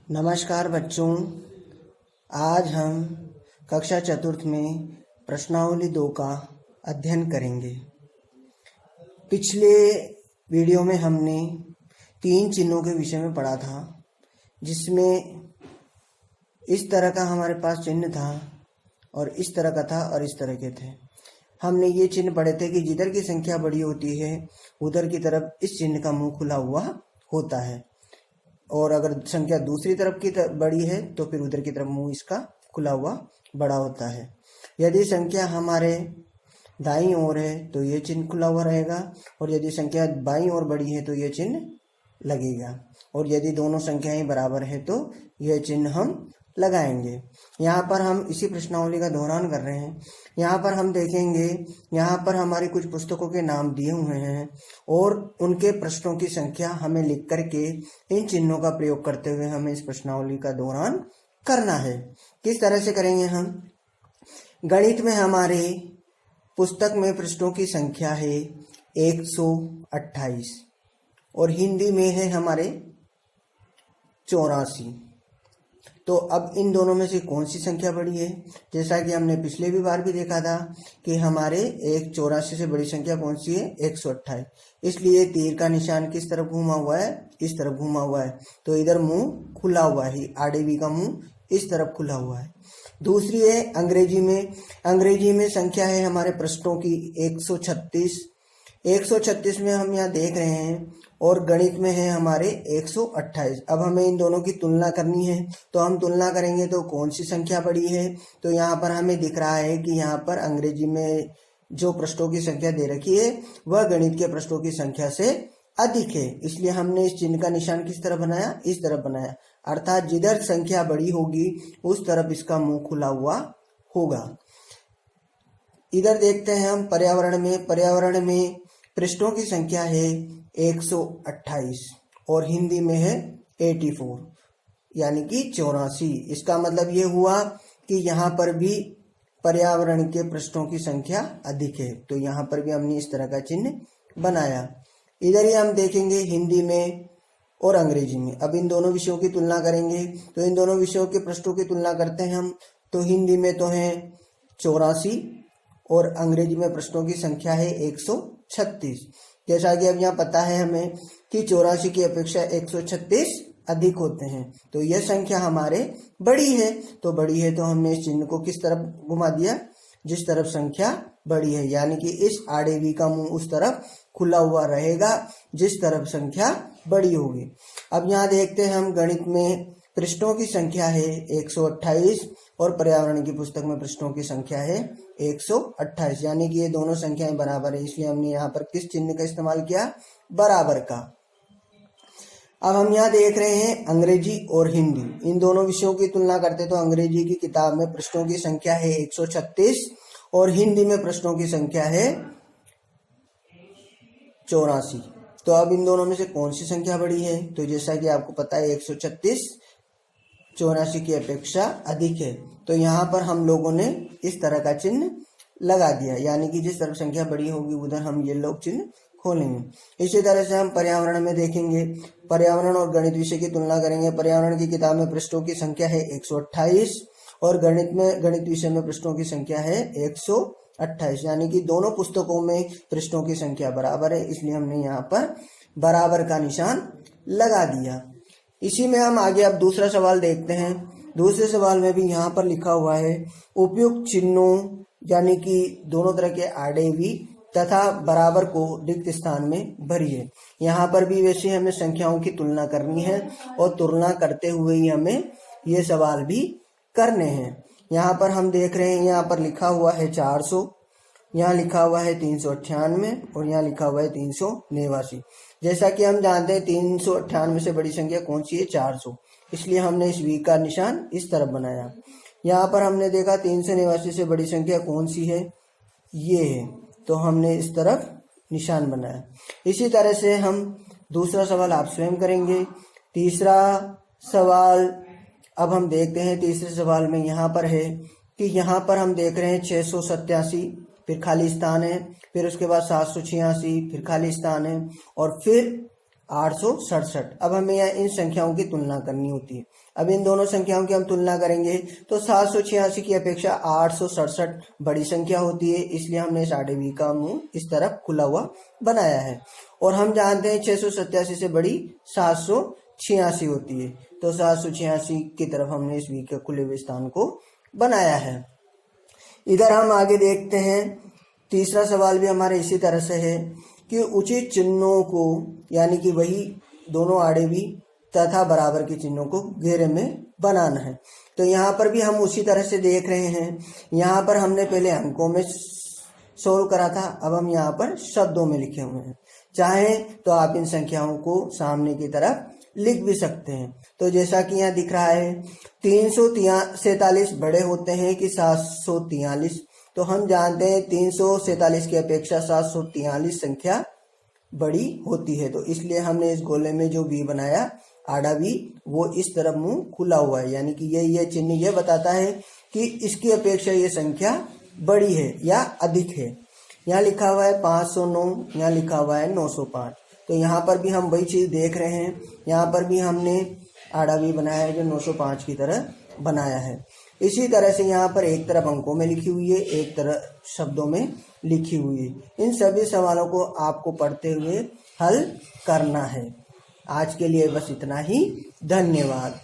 नमस्कार बच्चों, आज हम कक्षा चतुर्थ में प्रश्नावली 2 का अध्ययन करेंगे। पिछले वीडियो में हमने 3 चिन्हों के विषय में पढ़ा था, जिसमें इस तरह का हमारे पास चिन्ह था और इस तरह का था और इस तरह के थे। हमने ये चिन्ह पढ़े थे कि जिधर की संख्या बड़ी होती है उधर की तरफ इस चिन्ह का मुंह खुला हुआ होता है, और अगर संख्या दूसरी तरफ की बड़ी है तो फिर उधर की तरफ मुंह इसका खुला हुआ बड़ा होता है। यदि संख्या हमारे दाईं ओर है तो ये चिन्ह खुला हुआ रहेगा, और यदि संख्या बाईं ओर बड़ी है तो ये चिन्ह लगेगा, और यदि दोनों संख्याएं बराबर है तो यह चिन्ह हम लगाएंगे। यहाँ पर हम इसी प्रश्नावली का दोहरान कर रहे हैं। यहाँ पर हम देखेंगे, यहाँ पर हमारी कुछ पुस्तकों के नाम दिए हुए हैं और उनके प्रश्नों की संख्या हमें लिख करके इन चिन्हों का प्रयोग करते हुए हमें इस प्रश्नावली का दोहरान करना है। किस तरह से करेंगे हम? गणित में हमारे पुस्तक में पृष्ठों की संख्या है 128 और हिंदी में है हमारे 84। तो अब इन दोनों में से कौन सी संख्या बड़ी है? जैसा कि हमने पिछले भी बार भी देखा था कि हमारे 184 से बड़ी संख्या कौन सी है? 128। इसलिए तीर का निशान किस तरफ घूमा हुआ है? इस तरफ घूमा हुआ है, तो इधर मुंह खुला हुआ है, आड़े भी का मुंह इस तरफ खुला हुआ है। दूसरी है अंग्रेजी में। अंग्रेजी में संख्या है हमारे पृष्ठों की 136। 136 में हम यहाँ देख रहे हैं, और गणित में है हमारे 128। अब हमें इन दोनों की तुलना करनी है, तो हम तुलना करेंगे तो कौन सी संख्या बड़ी है? तो यहाँ पर हमें दिख रहा है कि यहाँ पर अंग्रेजी में जो पृष्ठों की संख्या दे रखी है वह गणित के पृष्ठों की संख्या से अधिक है। इसलिए हमने इस चिन्ह का निशान किस तरफ बनाया? इस तरफ बनाया, अर्थात जिधर संख्या बड़ी होगी उस तरफ इसका मुंह खुला हुआ होगा। इधर देखते हैं हम पर्यावरण में। पर्यावरण में पृष्ठों की संख्या है 128 और हिंदी में है 84, यानी कि 84। इसका मतलब ये हुआ कि यहाँ पर भी पर्यावरण के पृष्ठों की संख्या अधिक है, तो यहाँ पर भी हमने इस तरह का चिन्ह बनाया। इधर ही हम देखेंगे हिंदी में और अंग्रेजी में। अब इन दोनों विषयों की तुलना करेंगे, तो इन दोनों विषयों के पृष्ठों की तुलना करते हैं हम। तो हिंदी में तो है 84 और अंग्रेजी में पृष्ठों की संख्या है 136। जैसा कि अब यहाँ पता है हमें कि 84 की अपेक्षा 136 अधिक होते हैं, तो यह संख्या हमारे बड़ी है। तो बड़ी है तो हमने इस चिन्ह को किस तरफ घुमा दिया? जिस तरफ संख्या बड़ी है, यानी कि इस आड़े वी का मुंह उस तरफ खुला हुआ रहेगा जिस तरफ संख्या बड़ी होगी। अब यहाँ देखते हैं हम, गणित में पृष्ठों की संख्या है 128 और पर्यावरण की पुस्तक में पृष्ठों की संख्या है 128, यानी कि ये दोनों संख्याएं बराबर है। इसलिए हमने यहाँ पर किस चिन्ह का इस्तेमाल किया? बराबर का। अब हम यहाँ देख रहे हैं अंग्रेजी और हिंदी, इन दोनों विषयों की तुलना करते तो अंग्रेजी की किताब में पृष्ठों की संख्या है 136 और हिंदी में पृष्ठों की संख्या है 84। तो अब इन दोनों में से कौन सी संख्या बड़ी है? तो जैसा कि आपको पता है 136 84 की अपेक्षा अधिक है, तो यहाँ पर हम लोगों ने इस तरह का चिन्ह लगा दिया, यानी कि जिस तरफ संख्या बड़ी होगी उधर हम ये लोग चिन्ह खोलेंगे। इसी तरह से हम पर्यावरण में देखेंगे। पर्यावरण और गणित विषय की तुलना करेंगे। पर्यावरण की किताब में पृष्ठों की संख्या है 128 और गणित विषय में पृष्ठों की संख्या है 128, यानी कि दोनों पुस्तकों में पृष्ठों की संख्या बराबर है, इसलिए हमने यहाँ पर बराबर का निशान लगा दिया। इसी में हम आगे अब दूसरा सवाल देखते हैं। दूसरे सवाल में भी यहाँ पर लिखा हुआ है उपयुक्त चिन्हों, यानी कि दोनों तरह के आड़े वी तथा बराबर को रिक्त स्थान में भरिए। यहाँ पर भी वैसे हमें संख्याओं की तुलना करनी है और तुलना करते हुए ही हमें ये सवाल भी करने हैं। यहाँ पर हम देख रहे हैं, यहाँ पर लिखा हुआ है 400, यहाँ लिखा हुआ है 398 और यहाँ लिखा हुआ है 389। जैसा कि हम जानते हैं 398 से बड़ी संख्या कौन सी है? 400, इसलिए हमने इस वी का निशान इस तरफ बनाया। यहाँ पर हमने देखा 389 से बड़ी संख्या कौन सी है? ये है, तो हमने इस तरफ निशान बनाया। इसी तरह से हम दूसरा सवाल आप स्वयं करेंगे। तीसरा सवाल अब हम देखते हैं। तीसरे सवाल में यहाँ पर है कि यहाँ पर हम देख रहे हैं 687, फिर खाली स्थान है, फिर उसके बाद 786, फिर खाली स्थान है, और फिर 867। अब हमें यहाँ इन संख्याओं की तुलना करनी होती है। अब इन दोनों संख्याओं की हम तुलना करेंगे तो 786 की अपेक्षा 867 बड़ी संख्या होती है, इसलिए हमने इस आड़े V का मुंह इस तरफ खुला हुआ बनाया है। और हम जानते हैं 687 से बड़ी 786 होती है, तो 786 की तरफ हमने इस V के खुले हुए स्थान को बनाया है। इधर हम आगे देखते हैं, तीसरा सवाल भी हमारे इसी तरह से है कि उचित चिन्हों को, यानी कि वही दोनों आड़े भी तथा बराबर के चिन्हों को घेरे में बनाना है। तो यहाँ पर भी हम उसी तरह से देख रहे हैं। यहाँ पर हमने पहले अंकों में सोल्व करा था, अब हम यहाँ पर शब्दों में लिखे हुए हैं। चाहे तो आप इन संख्याओं को सामने की तरफ लिख भी सकते हैं। तो जैसा कि यहाँ दिख रहा है 347 बड़े होते हैं कि 743, तो हम जानते हैं 347 की अपेक्षा 743 संख्या बड़ी होती है, तो इसलिए हमने इस गोले में जो V बनाया आड़ा V, वो इस तरफ मुंह खुला हुआ है, यानी कि ये चिन्ह ये बताता है कि इसकी अपेक्षा ये संख्या बड़ी है या अधिक है। यहाँ लिखा हुआ है 509, यहाँ लिखा हुआ है 905, तो यहाँ पर भी हम वही चीज़ देख रहे हैं। यहाँ पर भी हमने आड़ा V बनाया है जो 905 की तरह बनाया है। इसी तरह से यहाँ पर एक तरफ अंकों में लिखी हुई है, एक तरफ शब्दों में लिखी हुई है। इन सभी सवालों को आपको पढ़ते हुए हल करना है। आज के लिए बस इतना ही। धन्यवाद।